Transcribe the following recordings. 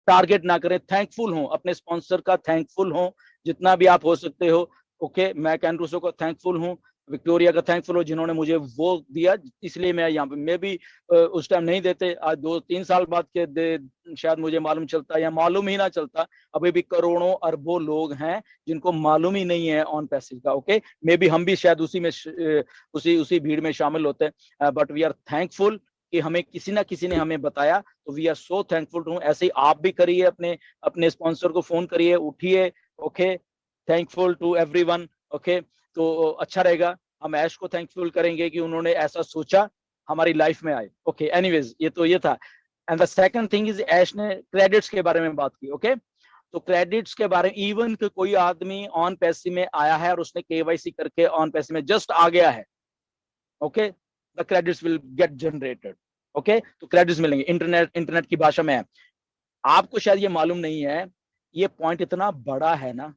Target ना करें, thankful हो, अपने स्पॉन्सर का थैंकफुल हो जितना भी आप हो सकते हो। ओके, मैं कैन रूसो को थैंकफुल हूँ, विक्टोरिया का थैंकफुल हो जिन्होंने मुझे वो दिया, इसलिए मैं यहाँ पे, मैं भी उस टाइम नहीं देते, आज 2-3 साल बाद के शायद मुझे मालूम चलता या मालूम ही ना चलता। अभी भी करोड़ों अरबों लोग हैं जिनको मालूम ही नहीं है ऑन पैसिव का। ओके, मे बी हम भी शायद उसी में उसी भीड़ में शामिल होते हैं, बट वी आर थैंकफुल कि हमें किसी ना किसी ने हमें बताया, तो we are so thankful to. ऐसे ही आप भी करिए, अपने अपने स्पॉन्सर को फोन करिए, उठिए। Okay, thankful to everyone. Okay, तो अच्छा रहेगा, हम ऐश को थैंकफुल करेंगे कि उन्होंने ऐसा सोचा, हमारी लाइफ में आए। ओके, एनीवेज ये था। And the second thing is, Ash ने क्रेडिट्स के बारे में बात की। ओके, तो क्रेडिट्स के बारे में, इवन कि कोई आदमी ऑन पैसे में आया है और उसने केवाईसी करके ऑन पैसे में जस्ट आ गया है, okay, the credits will get generated. Okay, तो क्रेडिट्स मिलेंगे, इंटरनेट की भाषा में है। आपको शायद ये मालूम नहीं है, ये पॉइंट इतना बड़ा है ना,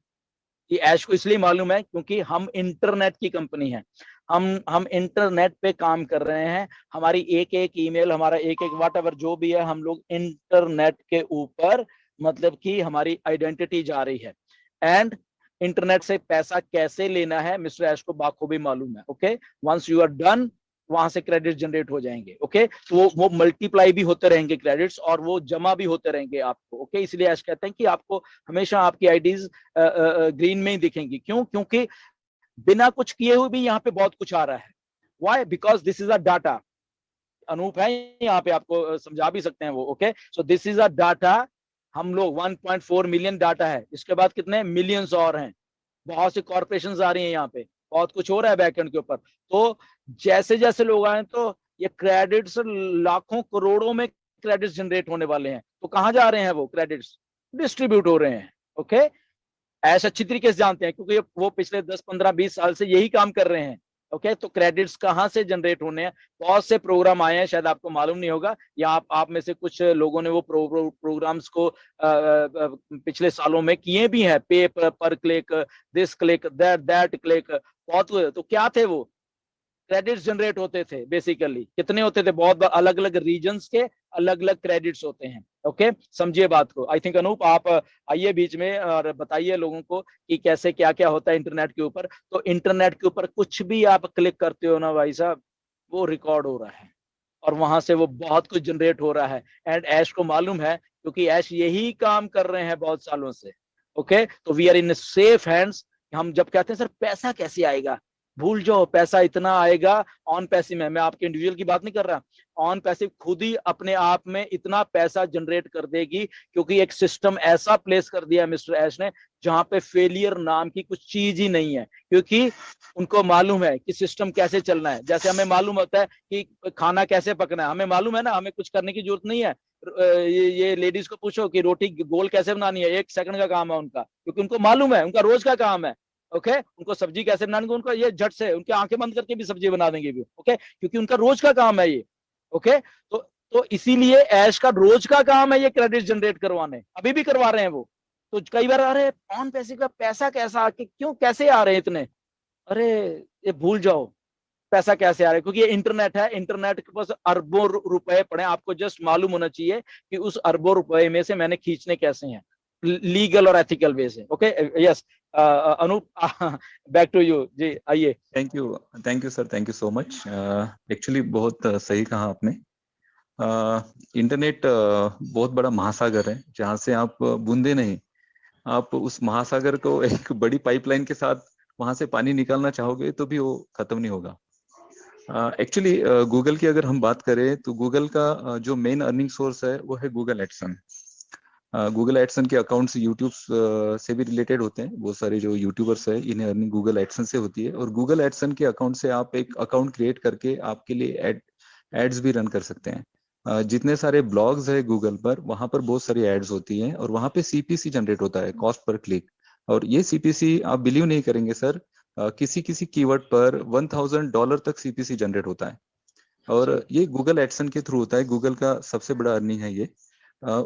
ये ऐश को इसलिए मालूम है क्योंकि हम इंटरनेट की कंपनी है, हम इंटरनेट पे काम कर रहे हैं। हमारी एक एक ईमेल, हमारा एक एक व्हाट एवर जो भी है, हम लोग इंटरनेट के ऊपर, मतलब कि हमारी आइडेंटिटी जा रही है। एंड इंटरनेट से पैसा कैसे लेना है मिस्टर ऐश को बाखूबी मालूम है। Okay, once you are done, वहां से क्रेडिट जनरेट हो जाएंगे। ओके, तो वो मल्टीप्लाई भी होते रहेंगे क्रेडिट्स, और वो जमा भी होते रहेंगे आपको। ओके, इसलिए ऐश कहते हैं कि आपको हमेशा आपकी आईडीज ग्रीन में ही दिखेंगी। क्यों? क्योंकि बिना कुछ किए हुए भी यहाँ पे बहुत कुछ आ रहा है। Why? Because this is a data. Anoop है यहाँ पे, आपको समझा भी सकते हैं वो। Okay, so this is a data. हम लोग 1.4 मिलियन डाटा है, इसके बाद कितने मिलियंस और हैं, बहुत सी कॉर्पोरेशन आ रही हैं यहाँ पे, बहुत कुछ हो रहा है बैकएंड के ऊपर। तो जैसे जैसे लोग आए, तो ये क्रेडिट्स लाखों करोड़ों में क्रेडिट्स जनरेट होने वाले हैं। तो कहाँ जा रहे हैं वो क्रेडिट्स? डिस्ट्रीब्यूट हो रहे हैं। ओके, ऐसा अच्छी तरीके से जानते हैं क्योंकि वो पिछले 10-15-20 साल से यही काम कर रहे हैं। ओके, तो क्रेडिट्स कहाँ से जनरेट होने हैं? बहुत से प्रोग्राम आए हैं, शायद आपको मालूम नहीं होगा, या आप में से कुछ लोगों ने वो प्रोग्राम्स को पिछले सालों में किए भी हैं। पे पर click, this click, that click, बहुत। तो क्या थे वो? क्रेडिट्स जनरेट होते थे बेसिकली। कितने होते थे? बहुत अलग अलग रीजन्स के अलग अलग क्रेडिट्स होते हैं। ओके, समझिए बात को। आई थिंक अनूप आप आइए बीच में और बताइए लोगों को कि कैसे क्या क्या होता है इंटरनेट के ऊपर। तो इंटरनेट के ऊपर कुछ भी आप क्लिक करते हो ना भाई साहब, वो रिकॉर्ड हो रहा है, और वहां से वो बहुत कुछ जनरेट हो रहा है। एंड ऐश को मालूम है क्योंकि ऐश यही काम कर रहे हैं बहुत सालों से। ओके, तो we are in safe hands. हम जब कहते हैं सर पैसा कैसे आएगा, भूल जाओ, पैसा इतना आएगा ऑन पैसिव में। मैं आपके इंडिविजुअल की बात नहीं कर रहा, ऑन पैसिव खुद ही अपने आप में इतना पैसा जनरेट कर देगी, क्योंकि एक सिस्टम ऐसा प्लेस कर दिया मिस्टर ऐश ने, जहां पे फेलियर नाम की कुछ चीज ही नहीं है। क्योंकि उनको मालूम है कि सिस्टम कैसे चलना है। जैसे हमें मालूम होता है कि खाना कैसे पकना है, हमें मालूम है ना, हमें कुछ करने की जरूरत नहीं है। ये लेडीज को पूछो कि रोटी गोल कैसे बनानी है, 1 सेकंड का काम है उनका, क्योंकि उनको मालूम है, उनका रोज का काम है। ओके, उनको सब्जी कैसे बनानी है, उनको ये झट से उनके आंखें बंद करके भी सब्जी बना देंगे भी। ओके, क्योंकि उनका रोज का काम है ये। ओके, तो इसीलिए ऐश का रोज का काम है ये क्रेडिट जनरेट करवाने, अभी भी करवा रहे हैं वो। तो कई बार, अरे ऑन पैसे का पैसा कैसा आके, क्यों कैसे आ रहे हैं इतने? अरे ये भूल जाओ, पैसा कैसे आ रहा है, क्योंकि ये इंटरनेट है। इंटरनेट के पास अरबों रुपए पड़े, आपको जस्ट मालूम होना चाहिए कि उस अरबों रुपए में से मैंने खींचने कैसे हैं, लीगल और एथिकल वे से। Okay, yes Anoop, back to you ji, आइए। Thank you sir, thank you so much. Actually बहुत सही कहा आपने। इंटरनेट बहुत बड़ा महासागर है, जहाँ से आप बूंदे नहीं, आप उस महासागर को एक बड़ी पाइपलाइन के साथ वहां से पानी निकालना चाहोगे तो भी वो खत्म नहीं होगा। एक्चुअली गूगल की अगर हम बात करें तो गूगल का जो मेन अर्निंग सोर्स है वो है गूगल एडसन। गूगल एडसन के अकाउंट्स यूट्यूब से भी रिलेटेड होते हैं। बहुत सारे जो यूट्यूबर्स है, इन्हें अर्निंग गूगल एडसन से होती है, और गूगल एडसन के अकाउंट से आप एक अकाउंट क्रिएट करके आपके लिए एड्स भी रन कर सकते हैं। जितने सारे ब्लॉग्स है गूगल पर, वहां पर बहुत सारी एड्स होती हैं, और वहां पे सीपीसी जनरेट होता है, कॉस्ट पर क्लिक। और ये सीपीसी आप बिलीव नहीं करेंगे सर, किसी किसी कीवर्ड पर $1000 तक सीपीसी जनरेट होता है, और ये गूगल एडसन के थ्रू होता है। गूगल का सबसे बड़ा अर्निंग है ये।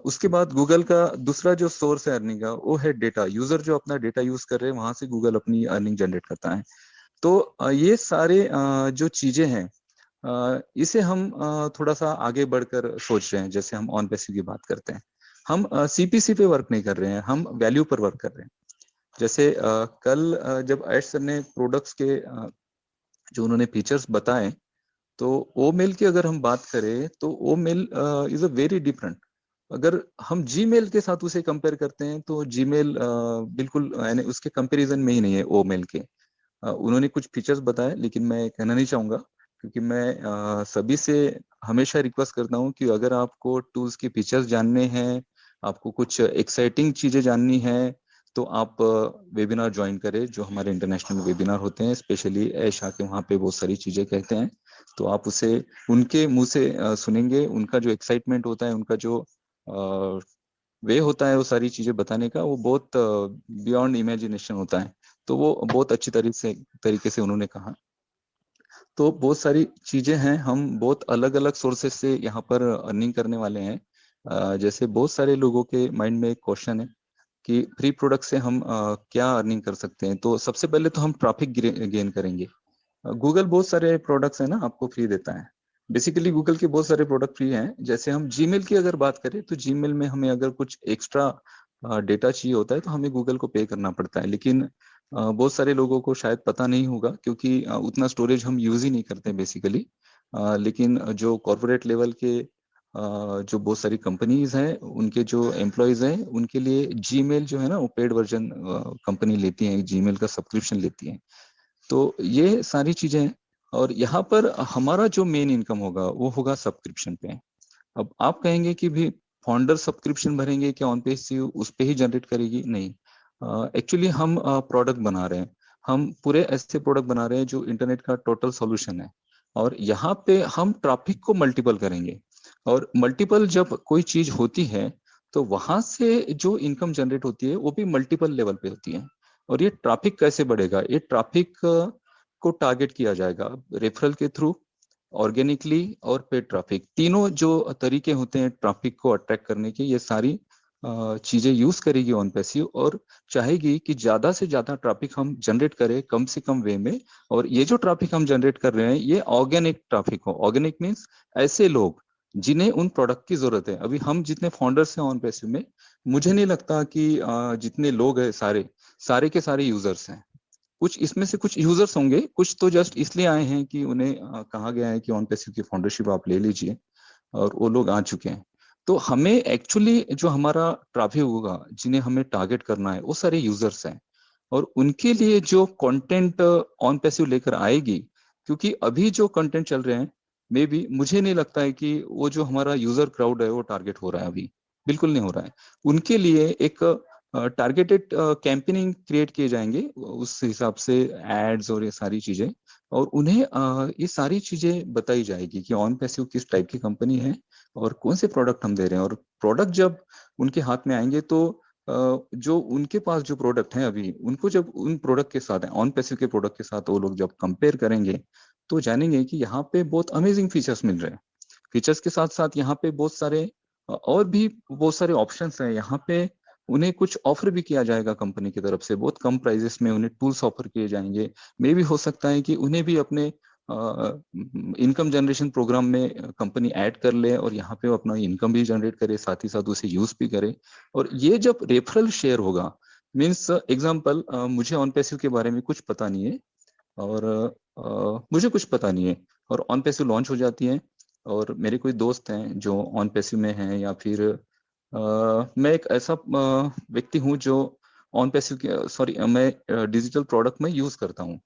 उसके बाद गूगल का दूसरा जो सोर्स है अर्निंग का, वो है डेटा। यूजर जो अपना डेटा यूज कर रहे हैं, वहां से गूगल अपनी अर्निंग जनरेट करता है। तो ये सारे जो चीजें हैं, इसे हम थोड़ा सा आगे बढ़कर सोच रहे हैं। जैसे हम ऑन पैसिव की बात करते हैं, हम CPC पे वर्क नहीं कर रहे हैं, हम वैल्यू पर वर्क कर रहे हैं। जैसे कल जब एड सर ने प्रोडक्ट्स के जो उन्होंने फीचर्स बताए, तो ओ मेल की अगर हम बात करें तो O mail is a very different. अगर हम जीमेल के साथ उसे कंपेयर करते हैं तो जीमेल बिल्कुल यानी उसके कंपैरिजन में ही नहीं है ओ मेल के। उन्होंने कुछ फीचर्स बताए, लेकिन मैं कहना नहीं चाहूंगा, क्योंकि मैं सभी से हमेशा रिक्वेस्ट करता हूँ कि अगर आपको टूल्स के फीचर्स जानने हैं, आपको कुछ एक्साइटिंग चीजें जाननी है, तो आप वेबिनार ज्वाइन करें, जो हमारे इंटरनेशनल वेबिनार होते हैं, स्पेशली ऐश आके वहाँ पे बहुत सारी चीजें कहते हैं। तो आप उसे उनके मुंह से सुनेंगे, उनका जो एक्साइटमेंट होता है, उनका जो वे होता है वो सारी चीजें बताने का, वो बहुत बियॉन्ड इमेजिनेशन होता है। तो वो बहुत अच्छी तरीके से उन्होंने कहा। तो बहुत सारी चीजें हैं, हम बहुत अलग अलग सोर्सेस से यहाँ पर अर्निंग करने वाले हैं। जैसे बहुत सारे लोगों के माइंड में एक क्वेश्चन है कि फ्री प्रोडक्ट से हम क्या अर्निंग कर सकते हैं। तो सबसे पहले तो हम ट्रैफिक गेन करेंगे। गूगल बहुत सारे प्रोडक्ट्स है ना आपको फ्री देता है। बेसिकली गूगल के बहुत सारे प्रोडक्ट फ्री हैं। जैसे हम जीमेल की अगर बात करें तो जीमेल में हमें अगर कुछ एक्स्ट्रा डेटा चाहिए होता है तो हमें गूगल को पे करना पड़ता है। लेकिन बहुत सारे लोगों को शायद पता नहीं होगा, क्योंकि उतना स्टोरेज हम यूज ही नहीं करते बेसिकली। लेकिन जो कॉर्पोरेट लेवल के जो बहुत सारी कंपनीज हैं, उनके जो एम्प्लॉयज हैं, उनके लिए जीमेल जो है ना वो पेड वर्जन कंपनी लेती है, जीमेल का सब्सक्रिप्शन लेती है। तो ये सारी चीजें हैं। और यहाँ पर हमारा जो मेन इनकम होगा वो होगा सब्सक्रिप्शन पे। अब आप कहेंगे कि भी फाउंडर सब्सक्रिप्शन भरेंगे क्या ऑन पेज से उस पे ही जनरेट करेगी? नहीं, एक्चुअली हम प्रोडक्ट बना रहे हैं। हम पूरे ऐसे प्रोडक्ट बना रहे हैं जो इंटरनेट का टोटल सॉल्यूशन है। और यहाँ पे हम ट्रैफिक को मल्टीपल करेंगे। और मल्टीपल जब कोई चीज होती है तो वहां से जो इनकम जनरेट होती है वो भी मल्टीपल लेवल पे होती है। और ये ट्रैफिक कैसे बढ़ेगा? ये ट्रैफिक को टारगेट किया जाएगा रेफरल के थ्रू, ऑर्गेनिकली और पेड ट्रैफिक। तीनों जो तरीके होते हैं ट्रैफिक को अट्रैक्ट करने के, ये सारी चीजें यूज करेगी ऑन पैसिव, और चाहेगी कि ज्यादा से ज्यादा ट्रैफिक हम जनरेट करें कम से कम वे में। और ये जो ट्रैफिक हम जनरेट कर रहे हैं ये ऑर्गेनिक ट्रैफिक हो। ऑर्गेनिक मीन्स ऐसे लोग जिन्हें उन प्रोडक्ट की जरूरत है। अभी हम जितने फाउंडर्स हैं ऑन पैसिव में, मुझे नहीं लगता कि जितने लोग हैं सारे सारे के सारे यूजर्स हैं। कुछ इसमें से कुछ यूजर्स होंगे, कुछ तो जस्ट इसलिए आए हैं कि उन्हें कहा गया है कि ऑन पैसिव की फाउंडरशिप आप ले लीजिए, और वो लोग आ चुके हैं। तो हमें एक्चुअली जो हमारा ट्रैफिक होगा, जिन्हें हमें टारगेट करना है, वो सारे यूजर्स हैं। और उनके लिए जो कंटेंट ऑन पैसिव लेकर आएगी, क्योंकि अभी जो कंटेंट चल रहे हैं, मे बी मुझे नहीं लगता है कि वो जो हमारा यूजर क्राउड है वो टारगेट हो रहा है अभी। बिल्कुल नहीं हो रहा है। उनके लिए एक टारगेटेड कैंपेनिंग क्रिएट किए जाएंगे, उस हिसाब से एड्स और ये सारी चीजें। और उन्हें ये सारी चीजें बताई जाएगी कि ऑन पैसिव किस टाइप की कंपनी है और कौन से प्रोडक्ट हम दे रहे हैं। और प्रोडक्ट जब उनके हाथ में आएंगे तो जो उनके पास जो प्रोडक्ट है अभी, उनको जब उन प्रोडक्ट के साथ ऑन पैसिव के प्रोडक्ट के साथ वो लोग जब कंपेयर करेंगे, तो जानेंगे कि यहाँ पे बहुत अमेजिंग फीचर्स मिल रहे हैं। फीचर्स के साथ साथ यहाँ पे बहुत सारे और भी बहुत सारे ऑप्शंस हैं। यहाँ पे उन्हें कुछ ऑफर भी किया जाएगा कंपनी की तरफ से, बहुत कम प्राइजेस में उन्हें टूल्स ऑफर किए जाएंगे। मे भी हो सकता है कि उन्हें भी अपने इनकम जनरेशन प्रोग्राम में कंपनी ऐड कर ले, और यहाँ पे वो अपना इनकम भी जनरेट करे, साथ ही साथ उसे यूज भी करे। और ये जब रेफरल शेयर होगा, मीन्स एग्जाम्पल, मुझे ऑन पैसिव के बारे में कुछ पता नहीं है, और मुझे कुछ पता नहीं है, और ऑन पैसिव लॉन्च हो जाती है, और मेरे कोई दोस्त हैं जो ऑन पैसिव में हैं, या फिर मैं एक ऐसा व्यक्ति हूँ जो ऑन पैसिव सॉरी मैं डिजिटल प्रोडक्ट में यूज करता हूँ।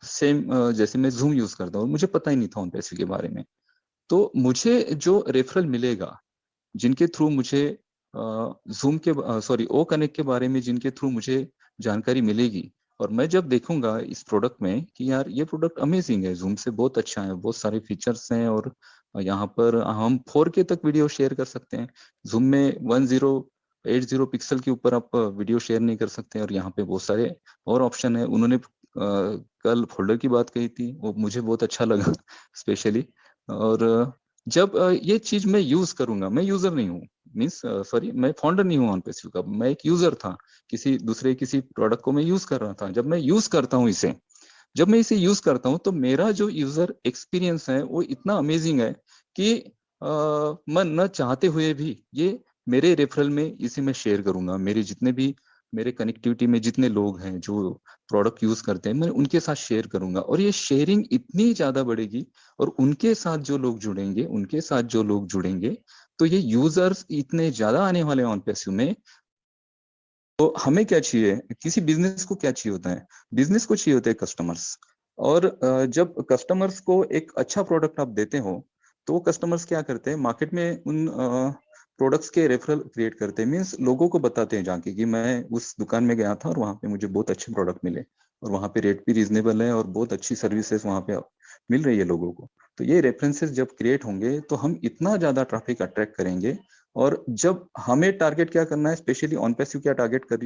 सेम जैसे मैं जूम यूज करता हूँ, मुझे पता ही नहीं था ऑन पैसिव के बारे में। तो मुझे जो रेफरल मिलेगा, जिनके थ्रू मुझे जूम के सॉरी ओ कनेक्ट के बारे में जिनके थ्रू मुझे जानकारी मिलेगी, और मैं जब देखूंगा इस प्रोडक्ट में कि यार ये प्रोडक्ट अमेजिंग है, जूम से बहुत अच्छा है, बहुत सारे फीचर्स हैं, और यहाँ पर हम 4K तक वीडियो शेयर कर सकते हैं। जूम में 1080 पिक्सल के ऊपर आप वीडियो शेयर नहीं कर सकते, और यहाँ पे बहुत सारे और ऑप्शन है। उन्होंने कल फोल्डर की बात कही थी, वो मुझे बहुत अच्छा लगा स्पेशली। और जब ये चीज मैं यूज करूंगा, मैं यूजर नहीं हूँ, मीन्स सॉरी मैं फाउंडर नहीं हूँ ऑन पैसिव का, मैं एक यूजर था। किसी प्रोडक्ट को मैं यूज कर रहा था। जब मैं यूज करता हूँ इसे, जब मैं इसे यूज करता हूँ, तो मेरा जो यूजर एक्सपीरियंस है वो इतना अमेजिंग है कि मैं न चाहते हुए भी ये मेरे रेफरल में इसे मैं शेयर करूंगा, मेरे जितने भी मेरे कनेक्टिविटी में जितने लोग हैं जो प्रोडक्ट यूज करते हैं, मैं उनके साथ शेयर करूंगा, और ये शेयरिंग इतनी ज्यादा बढ़ेगी, और उनके साथ जो लोग जुड़ेंगे, तो ये यूजर्स इतने ज्यादा आने वाले हैं OnPassive में। तो हमें क्या चाहिए, किसी बिजनेस को क्या चाहिए होता है, बिजनेस को चाहिए होते हैं कस्टमर्स। और जब कस्टमर्स को एक अच्छा प्रोडक्ट आप देते हो, तो वो कस्टमर्स क्या करते हैं, मार्केट में उन प्रोडक्ट्स के रेफरल क्रिएट करते हैं, मीन्स लोगों को बताते हैं जाके कि मैं उस दुकान में गया था और वहाँ पे मुझे बहुत अच्छे प्रोडक्ट मिले, और वहाँ पे रेट भी रीजनेबल है, और बहुत अच्छी सर्विसेज वहाँ पे मिल रही है लोगों को। तो ये रेफरेंसेस जब क्रिएट होंगे तो हम इतना ज्यादा ट्रैफिक अट्रैक्ट करेंगे। और जब हमें टारगेट क्या करना है, स्पेशली OnPassive क्या टारगेट कर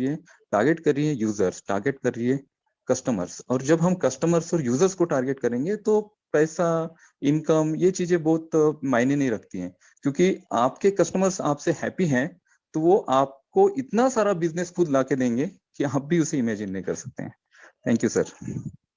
रही है, यूजर्स, टारगेट कर रही है कस्टमर्स। और जब हम कस्टमर्स और यूजर्स को टारगेट करेंगे तो पैसा, इनकम, ये चीजें बहुत मायने नहीं रखती हैं, क्योंकि आपके कस्टमर्स आपसे हैप्पी हैं, तो वो आपको इतना सारा बिजनेस खुद ला के देंगे कि आप भी उसे इमेजिन नहीं कर सकते हैं। Thank you sir.